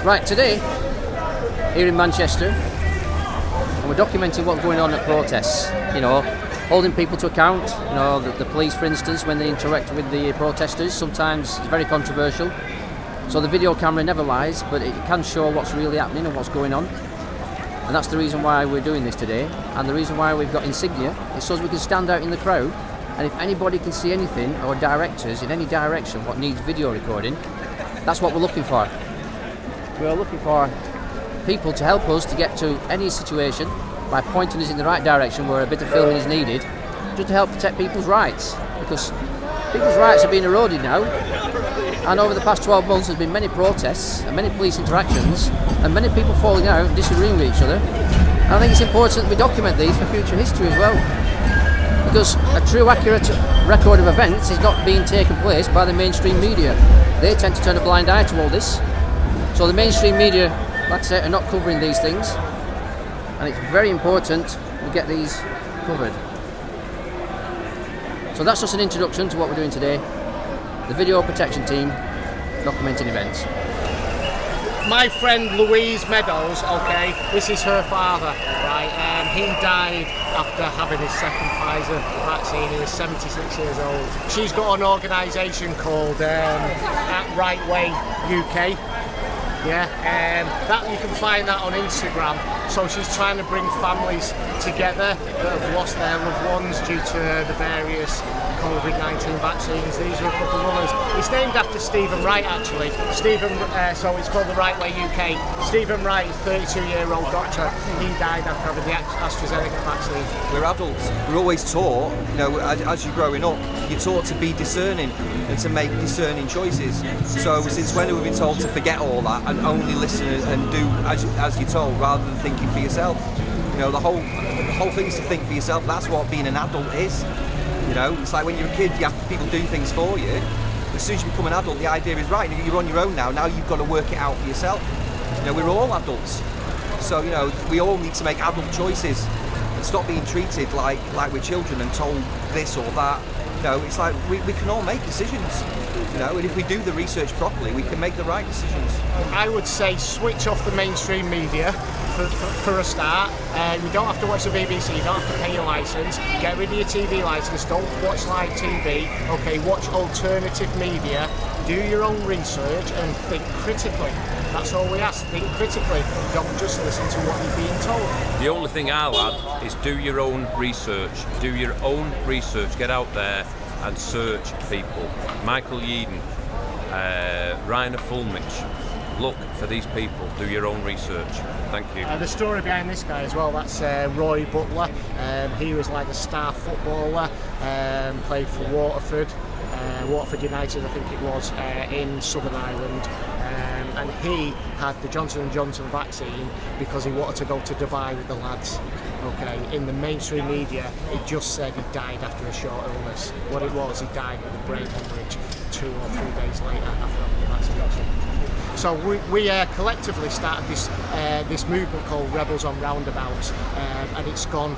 Right, today, here in Manchester, and we're documenting what's going on at protests, you know, holding people to account, you know, the police, for instance, when they interact with the protesters, sometimes it's very controversial. So the video camera never lies, but it can show what's really happening and what's going on. And that's the reason why we're doing this today, and the reason why we've got insignia is so as we can stand out in the crowd, and if anybody can see anything, or directors in any direction what needs video recording, that's what we're looking for. We're looking for people to help us to get to any situation by pointing us in the right direction where a bit of filming is needed, just to help protect people's rights, because people's rights are being eroded now. And over the past 12 months there's been many protests and many police interactions and many people falling out and disagreeing with each other. And I think it's important that we document these for future history as well, because a true accurate record of events is not being taken place by the mainstream media. They tend to turn a blind eye to all this. So the mainstream media, like I say, are not covering these things, and it's very important we get these covered. So that's just an introduction to what we're doing today. The video protection team documenting events. My friend Louise Meadows, okay, this is her father, right? He died after having his second Pfizer vaccine. He was 76 years old. She's got an organisation called Right Way UK. Yeah, that you can find that on Instagram. So she's trying to bring families together that have lost their loved ones due to the various COVID-19 vaccines. These are a couple of others. It's named after Stephen Wright, actually. So it's called the Right Way UK. Stephen Wright is a 32-year-old doctor. He died after having the AstraZeneca vaccine. We're adults. We're always taught, you know, as you're growing up, you're taught to be discerning and to make discerning choices. So since when have we been told to forget all that and only listen and do as you're told, rather than thinking for yourself? You know, the whole thing is to think for yourself. That's what being an adult is. You know, it's like when you're a kid, you have people do things for you. As soon as you become an adult, the idea is, right, you're on your own now. Now you've got to work it out for yourself. You know, we're all adults. So, you know, we all need to make adult choices and stop being treated like we're children and told this or that. You know, it's like we can all make decisions. You know, and if we do the research properly, we can make the right decisions. I would say switch off the mainstream media for a start. You don't have to watch the BBC, you don't have to pay your licence. Get rid of your TV licence, don't watch live TV. Okay, watch alternative media, do your own research and think critically. That's all we ask, think critically. Don't just listen to what you're being told. The only thing I'll add is do your own research. Do your own research, get out there and search people. Michael Yeadon, Rainer Fulmich. Look for these people, do your own research. Thank you. The story behind this guy as well, that's Roy Butler. He was like a star footballer, played for Waterford Waterford United I think it was, in Southern Ireland. And he had the Johnson & Johnson vaccine because he wanted to go to Dubai with the lads. Okay, in the mainstream media, it just said he died after a short illness. What it was, he died with a brain hemorrhage 2 or 3 days later after having the vaccination. So we collectively started this movement called Rebels on Roundabouts, and it's gone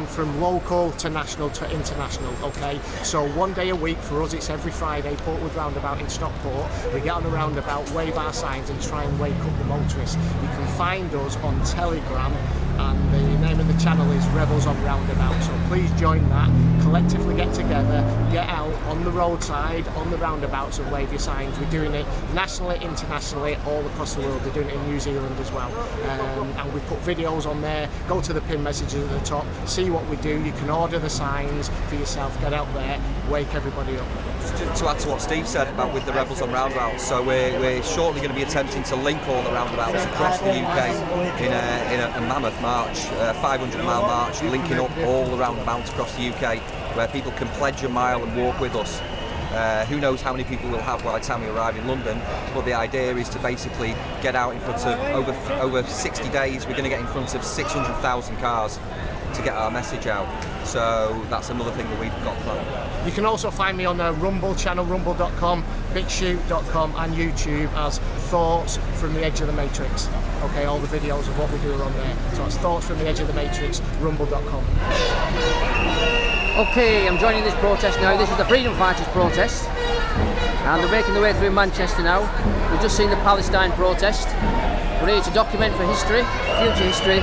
from local to national to international. Okay, so 1 day a week for us, it's every Friday. Portwood Roundabout in Stockport. We get on the roundabout, wave our signs, and try and wake up the motorists. You can find us on Telegram, and the name of the channel is Rebels on Roundabout. So please join that. Collectively get together, get out on the roadside, on the roundabouts, and wave your signs. We're doing it nationally, internationally, all across the world. We're doing it in New Zealand as well. And we put videos on there. Go to the pin messages at the top, see what we do. You can order the signs for yourself, get out there, wake everybody up. To add to what Steve said about with the Rebels on Roundabouts, so we're shortly going to be attempting to link all the roundabouts across the UK in a mammoth march, 500-mile march, linking up all the roundabouts across the UK, where people can pledge a mile and walk with us. Who knows how many people we'll have by the time we arrive in London, but the idea is to basically get out in front of, over 60 days, we're going to get in front of 600,000 cars to get our message out. So that's another thing that we've got planned. You can also find me on the Rumble channel, rumble.com, bigshoot.com and YouTube as Thoughts from the Edge of the Matrix. Okay, all the videos of what we do are on there. So it's Thoughts from the Edge of the Matrix, rumble.com. Okay, I'm joining this protest now. This is the Freedom Fighters protest. and they're making their way through Manchester now. We've just seen the Palestine protest. We're here to document for history, future history,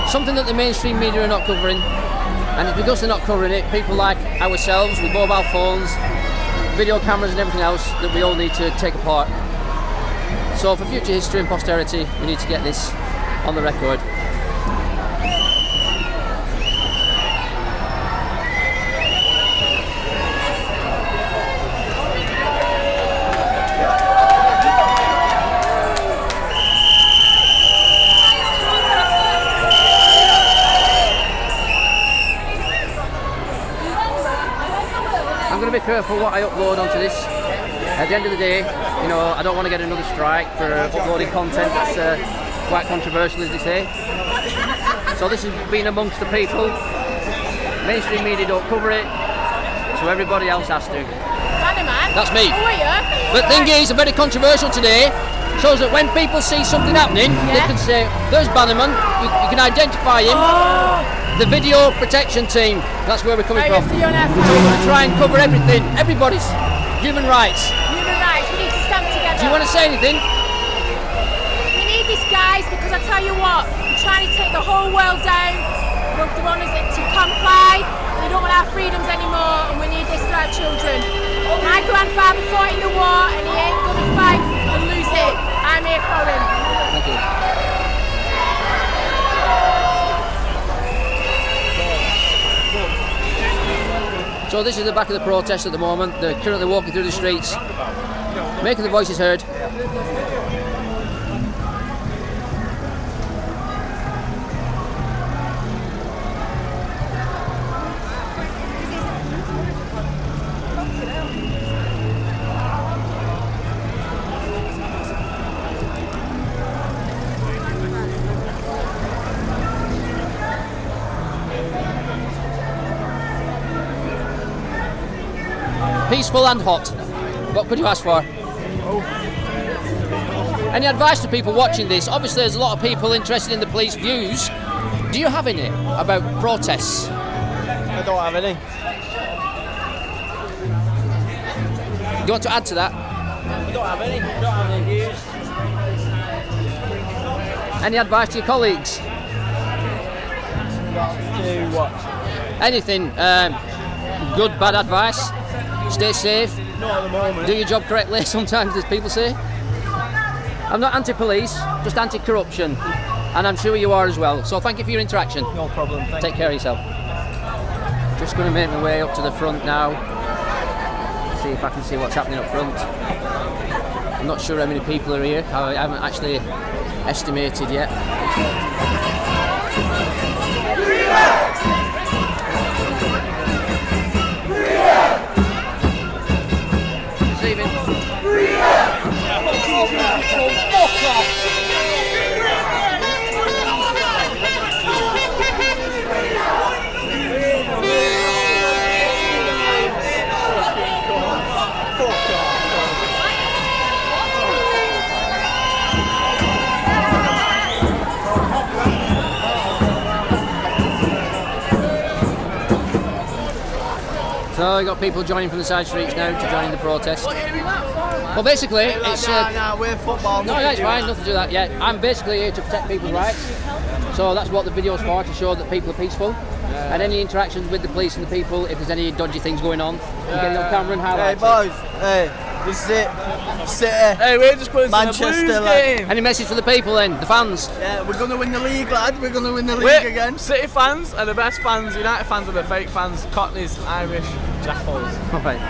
something that the mainstream media are not covering, and it's because they're not covering it, people like ourselves with mobile phones, video cameras and everything else, that we all need to take apart. So for future history and posterity, we need to get this on the record. I'm going to be careful what I upload onto this. At the end of the day, you know, I don't want to get another strike for uploading content that's quite controversial, as they say. So this has been amongst the people. Mainstream media don't cover it, so everybody else has to. BANAMAN? That's me. Who are you? But the thing is, I'm very controversial today, shows that when people see something happening, they can say, there's BANAMAN, you can identify him. The video protection team, that's where we're coming from. So we're going to try and cover everything, everybody's human rights. Human rights, we need to stand together. Do you want to say anything? We need this, guys, because I tell you what, we're trying to take the whole world down. They want us to comply, and they don't want our freedoms anymore, and we need this for our children. My grandfather fought in the war, and he ain't going to fight and lose it. I'm here for him. Thank you. So this is the back of the protest at the moment. They're currently walking through the streets, making their voices heard. Peaceful and hot. What could you ask for? Any advice to people watching this? Obviously there's a lot of people interested in the police views. Do you have any about protests? I don't have any. Do you want to add to that? I don't have any. I don't have any views. Any advice to your colleagues? To what? Anything? Good, bad advice? Stay safe. Not at the moment. Do your job correctly, sometimes, as people say. I'm not anti-police, just anti-corruption. And I'm sure you are as well. So thank you for your interaction. No problem. Take care of yourself. Just going to make my way up to the front now. See if I can see what's happening up front. I'm not sure how many people are here. I haven't actually estimated yet. So you got people joining from the side streets now to join in the protest. Well, basically, it's we're football. no, that's fine. Nothing to do with that yet. I'm basically here to protect people's rights. So that's what the video's for, to show that people are peaceful. And any interactions with the police and the people, if there's any dodgy things going on, you get it on camera and highlight Hey boys, hey, this is it. City. Hey, we're just going Manchester, to the Blues lad. game. Any message for the people then, the fans? Yeah, we're gonna win the league, lad. We're gonna win the league We're again. City fans are the best fans. United fans are the fake fans. Cockneys, Irish, Jackals. Alright.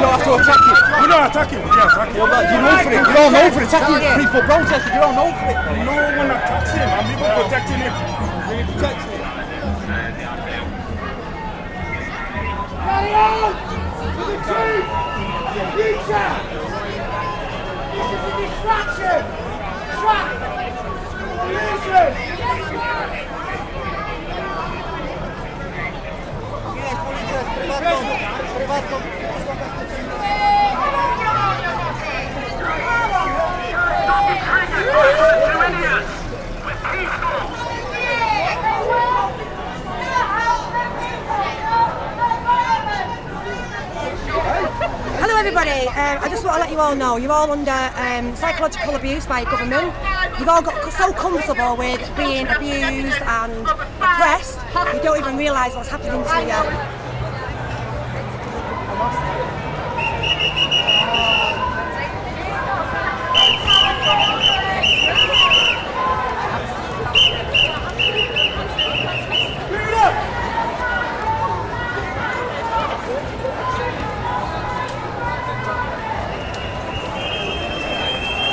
don't have to attack it. We're not attacking. We're not attacking. You're known for it. You're all known for attacking peaceful protesters. You're all known for it. No one attacks him. I'm even protecting him. You're protecting him. Carry on! To the truth! Future! This is a distraction! Trap! Illusion! Hello everybody, I just want to let you all know you're all under psychological abuse by government. You've all got so comfortable with being abused and oppressed, you don't even realise what's happening to you.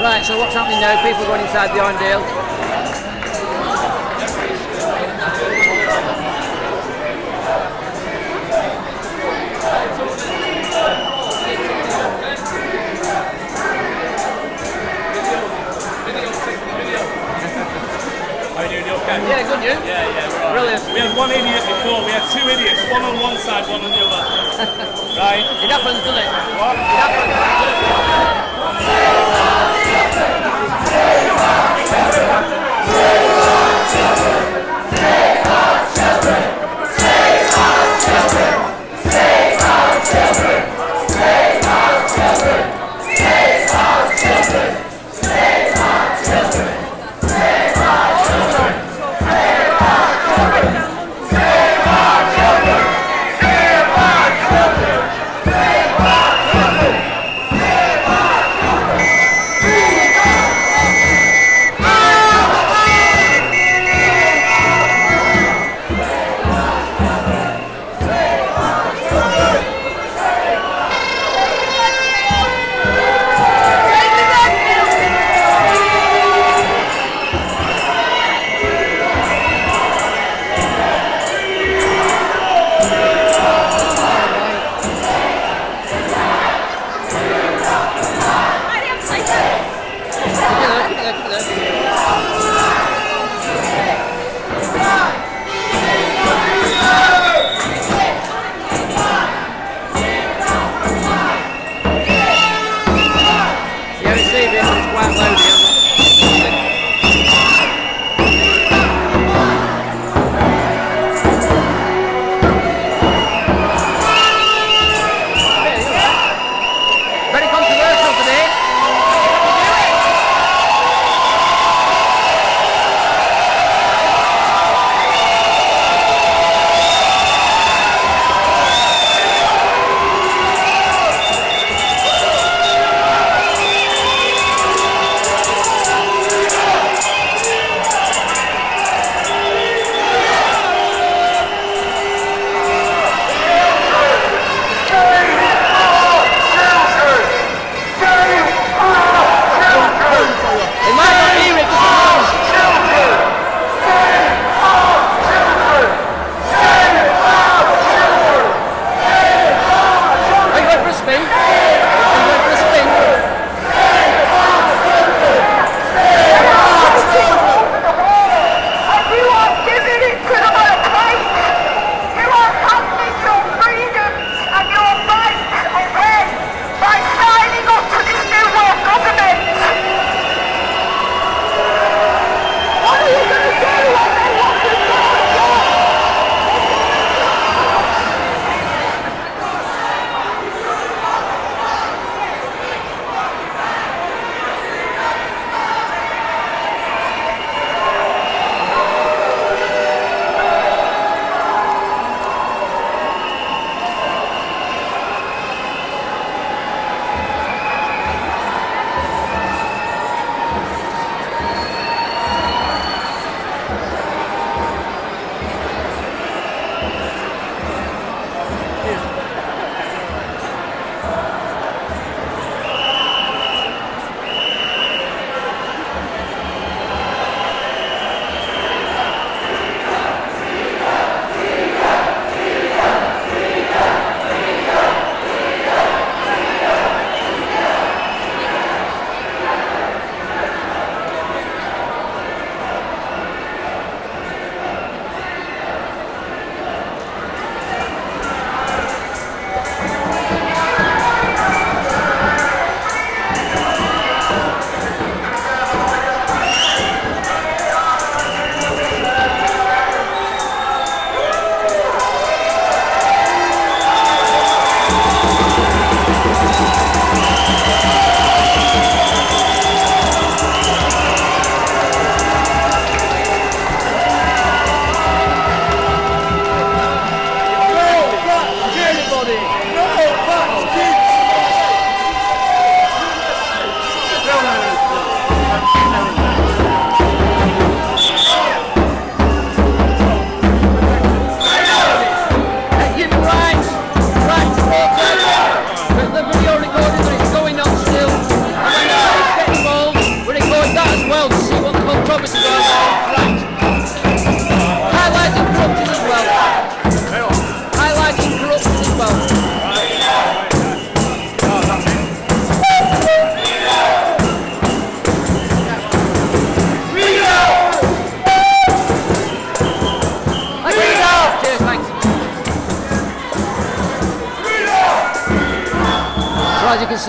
Right, so what's happening now? People going inside the Orndale. How are you doing? You okay? Yeah, good, you? Yeah, Brilliant. We had one idiot before, we had two idiots, one on one side, one on the other. Right? It happens, doesn't it? What? It happens.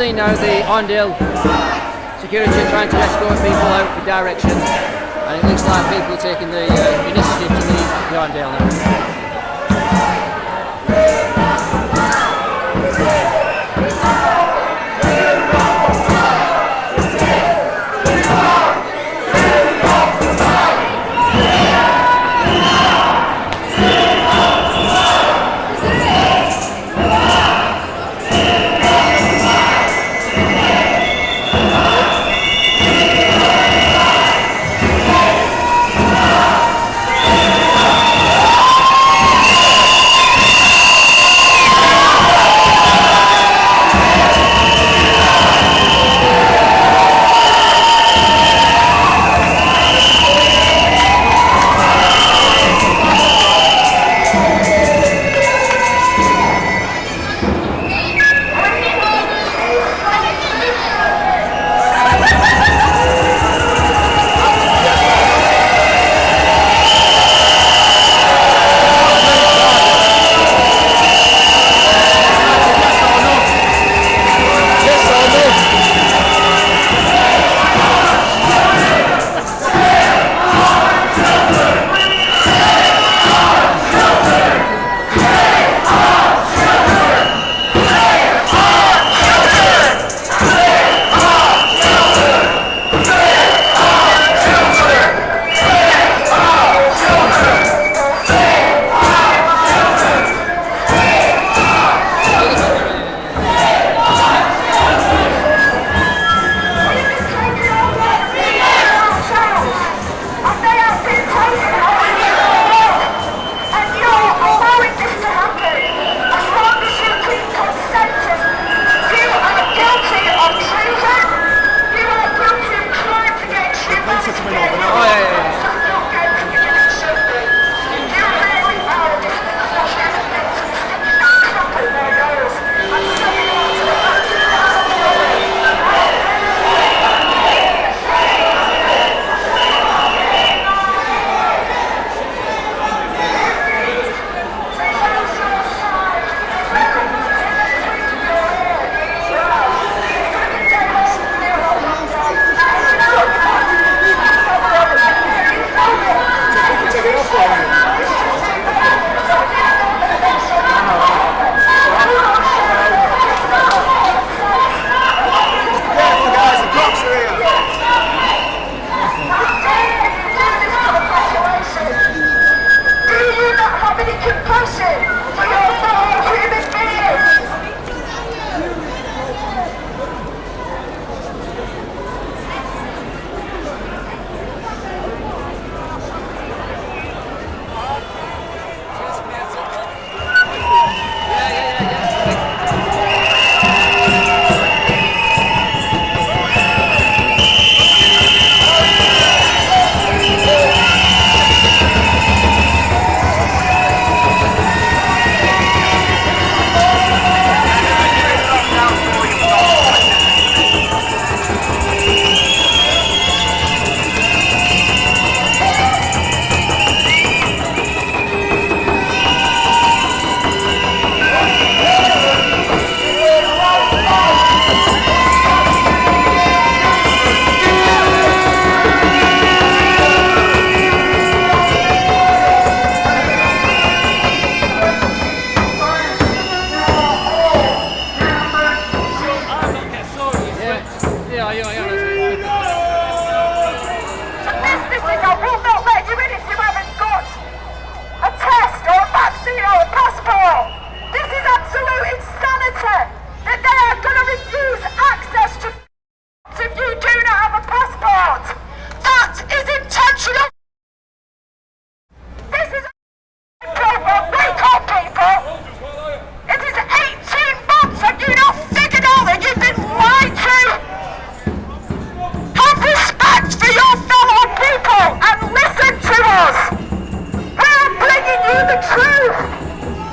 see now the Arndale security are trying to escort people out for direction, and it looks like people are taking the initiative to leave the Arndale now.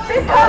Because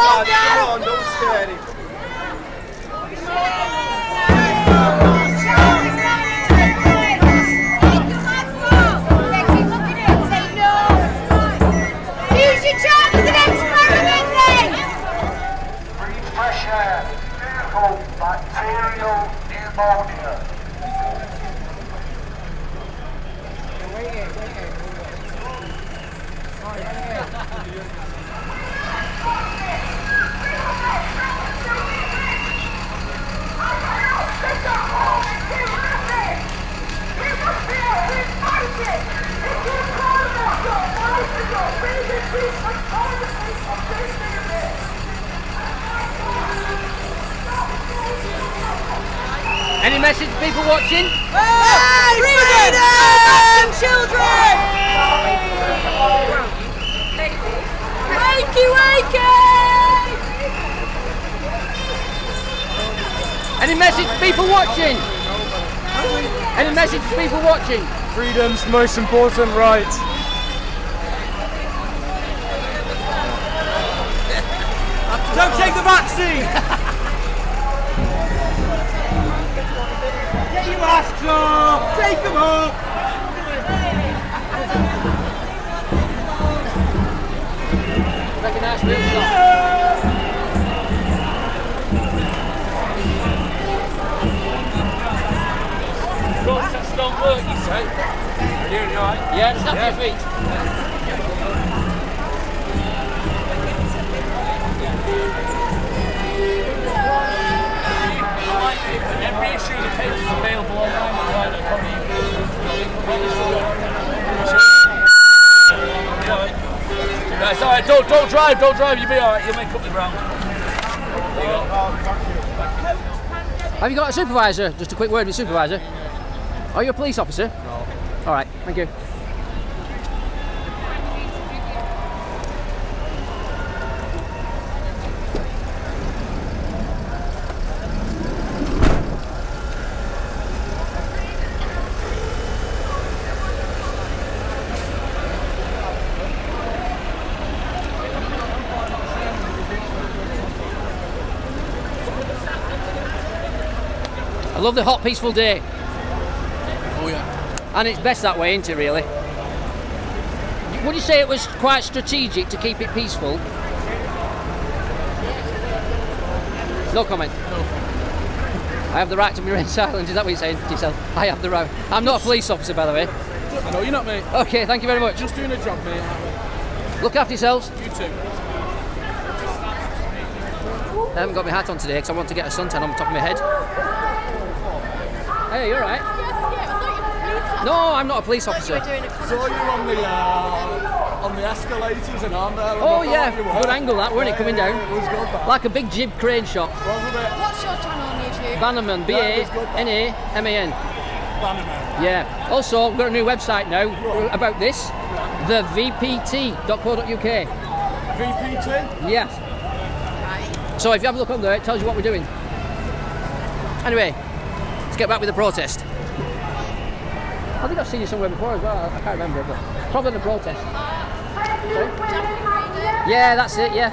Come on, don't scare him. Use your charm as an experiment then! Breathe fresh air. Fearful bacterial pneumonia. Any message, people watching? Hey, freedom! Children! Wakey, wakey! Any message, people watching? Any message, people watching? Freedom's the most important right. Don't take the vaccine! Get your masks off! Take them off! Recognise real stuff. Protests don't work, you say? Are you alright? Yeah, just up your feet. Every issue of the paper is available online at Right, it's alright, don't drive, you'll be alright, you'll make up the ground. There you go. Have you got a supervisor? Just a quick word with supervisor. Are you a police officer? No. Alright, thank you. I love the hot, peaceful day. Oh yeah. And it's best that way, isn't it, really? Would you say it was quite strategic to keep it peaceful? No comment? No. I have the right to remain silent, is that what you're saying to yourself? I have the right. I'm not a police officer, by the way. I know you're not, mate. Okay, thank you very much. Just doing a job, mate. Look after yourselves. You too. I haven't got my hat on today because I want to get a suntan on the top of my head. Hey, you alright? No, I'm not a police officer. Saw you on the escalators and on there. Oh yeah, good angle that, weren't it, coming down? It was good, that. Like a big jib crane shot. Wasn't it? What's your channel on YouTube? BANAMAN, B-A-N-A-M-A-N. Bannerman. Yeah. Also, we've got a new website now about this. The VPT.co.uk. VPT? Yeah. So if you have a look on there, it tells you what we're doing. Anyway, let's get back with the protest. I think I've seen you somewhere before as well, I can't remember, but probably the protest. Sorry? Yeah, that's it, yeah.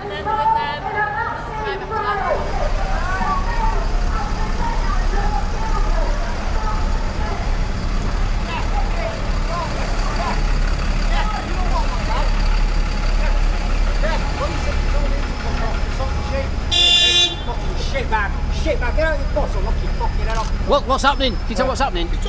Shit, man, get out of your box or knock your fucking head off. What's happening? Can you tell what's happening? I've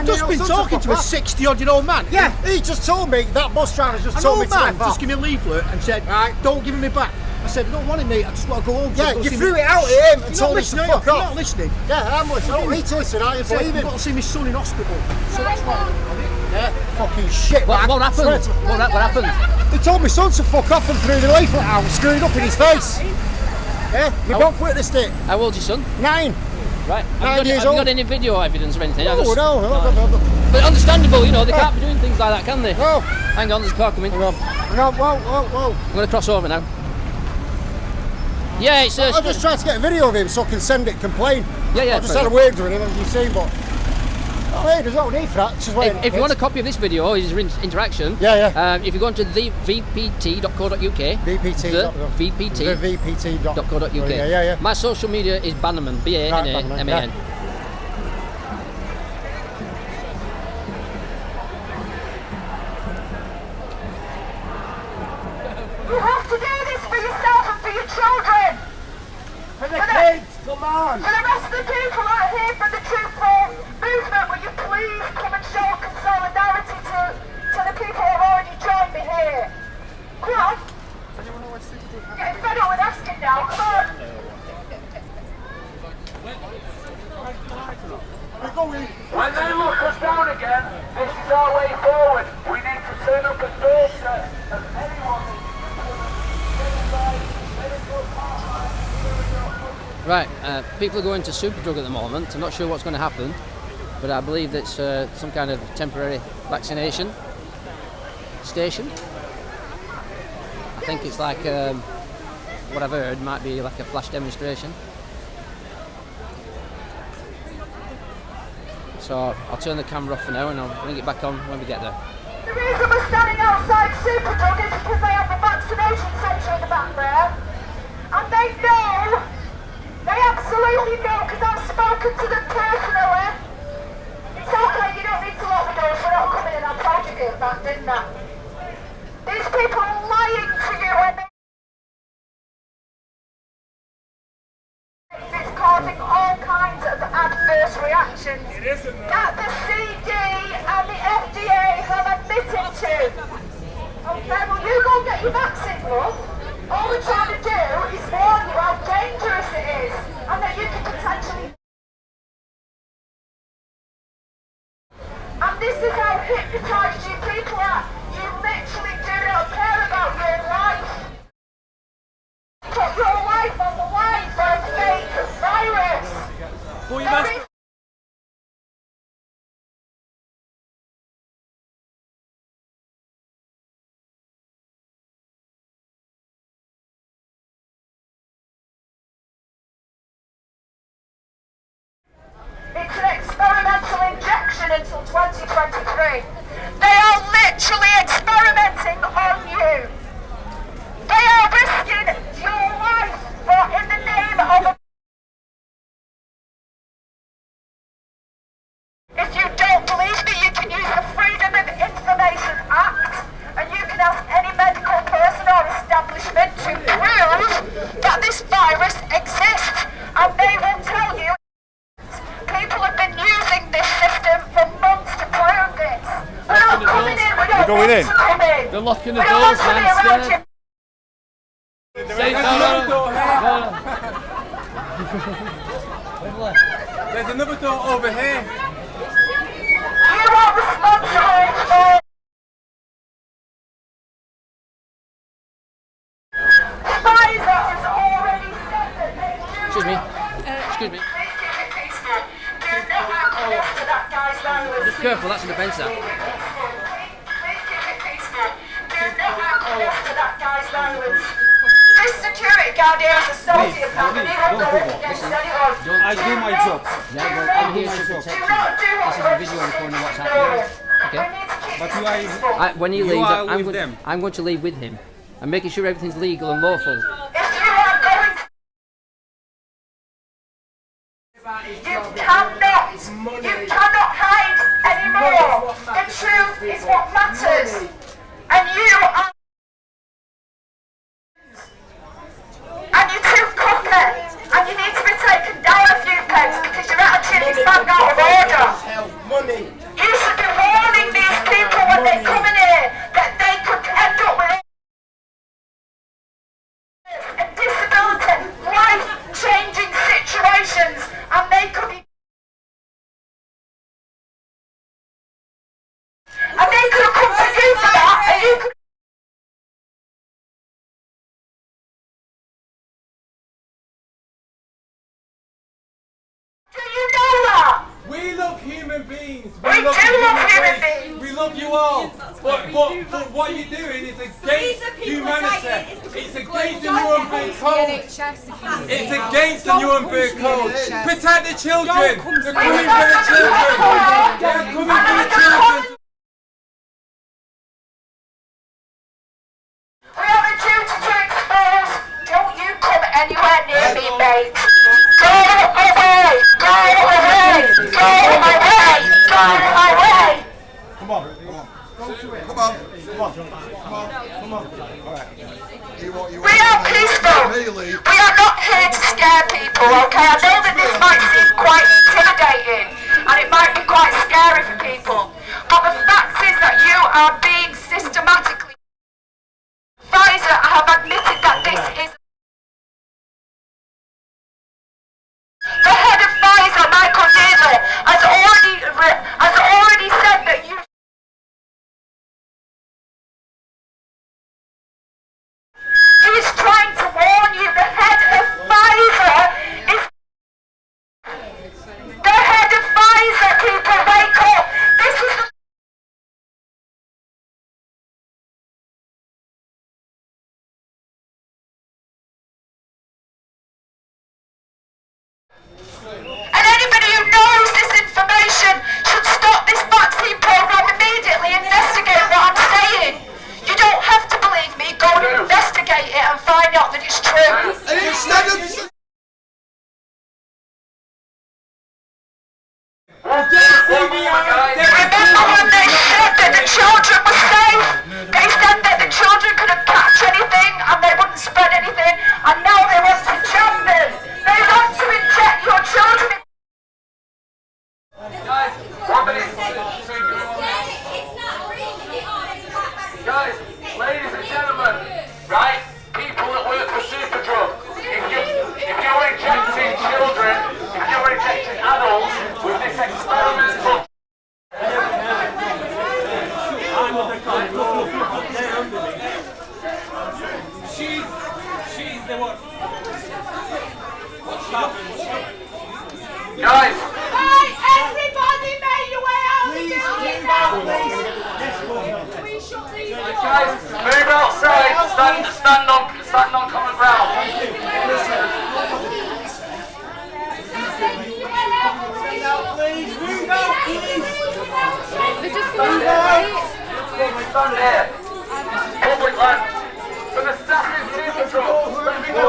just been talking to a 60-odd-year-old man. Yeah, he just told me, that bus driver just told me to man just give me a leaflet and said, right, don't give him me back. I said, I don't want it, mate, I just want to go home. Yeah, you threw it out at him and told him to fuck off. You're not listening. Yeah, I'm listening. I don't need to listen, I ain't You've believing. got to see my son in hospital. So that's why. Yeah, fucking shit, man. What happened? What happened? They told my son to fuck off and threw the leaflet out and screwed up in his face. Yeah, we both witnessed it. How old's your son? 9. Right. 9 years have you old. got any video evidence or anything? No. But understandable, you know, they can't be doing things like that, can they? No. Hang on, there's a car coming. Hang on. Whoa. I'm going to cross over now. Yeah, it's... I'm just trying to get a video of him so I can send it, complain. Yeah. I just had a word with him, as you've seen, but... Oh, hey, there's no need for that. Just wait If you want a copy of this video, his interaction, if you go onto thevpt.co.uk, vpt.co.uk, my social media is BANAMAN, BANAMAN. You have to do this for yourself and for your children. For the kids, come on. For the rest of the people out here for the truthful movement, will you please come and show solidarity to the people who have already joined me here? Come on. Getting fed up with asking now, come on. When they look us down again, this is our way forward. We need to turn up and face as anyone. Right, people are going to Superdrug at the moment. I'm not sure what's going to happen, but I believe it's some kind of temporary vaccination station. I think it's like, what I've heard, might be like a flash demonstration. So I'll turn the camera off for now and I'll bring it back on when we get there. The reason we're standing outside Superdrug is because they have the vaccination centre in the back there. And they know, they absolutely know, because I've spoken to them personally. It's okay, you don't need to lock the doors, we're not coming in, I told you that, didn't I? These people are lying to you when they... It's causing all kinds of adverse reactions that the CD and the FDA have admitted to. Okay, well you go and get your vaccine, love. All we're trying to do is warn you how dangerous it is and that you can potentially... And this is how hypnotised you people are. You literally do not care about your life. Put your life on the line for a fake virus. Pull your mask. It's an experimental injection until 2023. They are literally experimenting on you. They are risking your life in the name of a... If you don't believe me, you can use the Freedom of Information Act and you can ask any medical person or establishment to prove that this virus exists and they will tell you. People have been using this system for months to prove this. We're not coming in, we don't want to come in. They're locking the We don't want doors, to be man. around you. There's another door over here. You are responsible for... Pfizer has already said that they do... Excuse me. Excuse me. Please keep it peaceful. Do not acquiesce to that guy's violence. Just careful, that's an offence, that. Please keep it peaceful. Do not acquiesce to that guy's violence. This security guard here is a sociopath and he will go against anyone. I do my job. Yeah, well, I'm here to protect you. This is a video recording of what's happening. Okay? But you are... When he leaves, I'm going to leave with him. I'm making sure everything's legal and lawful. If you are going to... You cannot hide anymore. The truth is what matters. And you are... And you're too cocky. And you need to be taken down a few pegs because your attitude is back out of order. You should be warning these people when they come in here that they could end up with a disability, life-changing situations, and they could be... And they could have come to you for that, and you could... Do you know that? We love human beings. We do love human beings. We love you all, but what you're doing is against humanity. It's against the Nuremberg Code. It's against the Nuremberg Code. Protect the children. They're coming for the children. They're coming for the children. We have a duty to expose. Don't you come anywhere near me, mate. Go away! Go away! Go away! Go away! Come on. We are peaceful. We are not here to scare people, okay? I know that this might seem quite intimidating and it might be quite scary for people, but the fact is that you are being systematically. Pfizer have admitted that this is. The head of Pfizer, Michael Daly, has already said that you. He is trying to warn you. The head of Pfizer is. The head of Pfizer, people, wake up. This is the. And anybody who knows this information should stop this vaccine program immediately. Investigate what I'm saying. You don't have to believe me. Go and investigate it and find out that it's true. Remember when they said that the children were safe? They said that the children couldn't catch anything and they wouldn't spread anything, and now they want to jam them. They want to inject your children. Guys, 1 minute. Guys, ladies and gentlemen, right? People that work for Superdrug, if you're injecting children, if you're injecting adults with this experimental. She's the one. What's happened? Guys. Hey, everybody, make your way out of the building now, please. Please shut these doors. Guys, move outside. Stand on common ground. Please, move out, please. They're just going to Stand here. Public land. For the staff in Superdrug, let me go.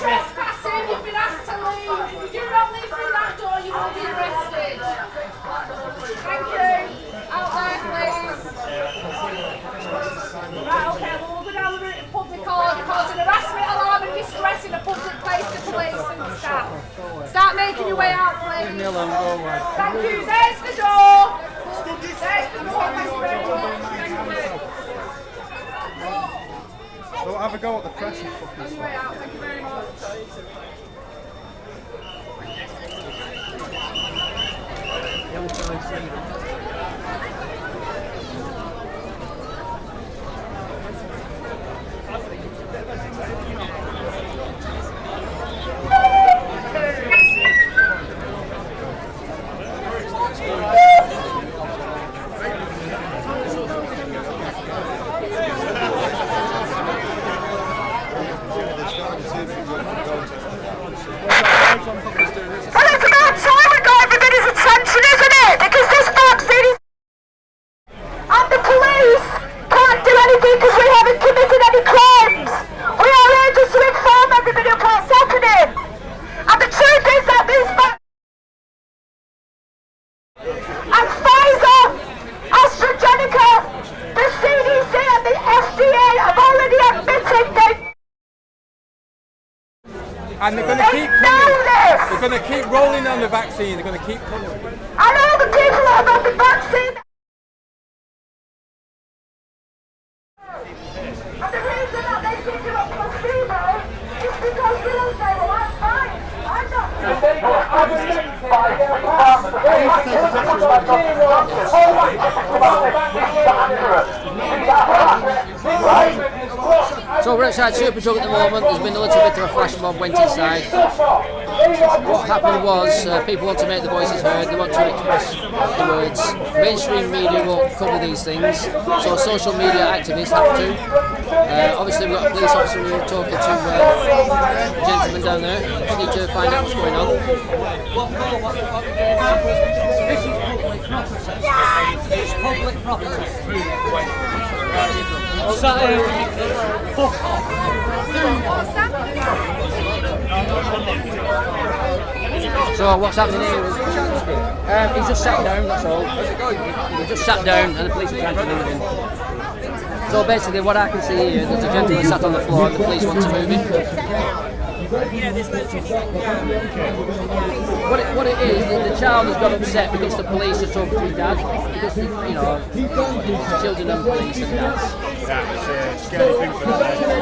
trespassing, you've been asked to leave. If you don't leave through that door, you will be arrested. Thank you. Out there, please. Right, okay, well, we'll go down the route of public order, causing harassment, alarm and distress in a public place to police and staff. Start making your way out, please. Leave me alone, go away. Thank you. There's the door. There's the door. Thank you very much. Thank you. Don't have a go at the press and fucking stuff. Thank you very much. And they're going to keep coming. They're going to keep rolling on the vaccine. They're going to keep coming. And all the people that have had the vaccine. And the reason that they think you're a placebo is because they don't say, well, I'm fine. I'm not. So we're outside Superdrug at the moment. There's been a little bit of a flash mob went inside. What happened was people want to make the voices heard, they want to express the words. Mainstream media won't cover these things, so social media activists have to. Obviously we've got a police officer here talking to a gentleman down there. Just need to find out what's going on. It's public property. Sat here, fuck off. So what's happening here is he's just sat down, that's all. He just sat down and the police are trying to move him. So basically what I can see here, there's a gentleman sat on the floor and the police want to move him. What it is, the child has got upset because the police are talking to his dad. Because, children and police and dads. Yeah, it's a scary thing for them.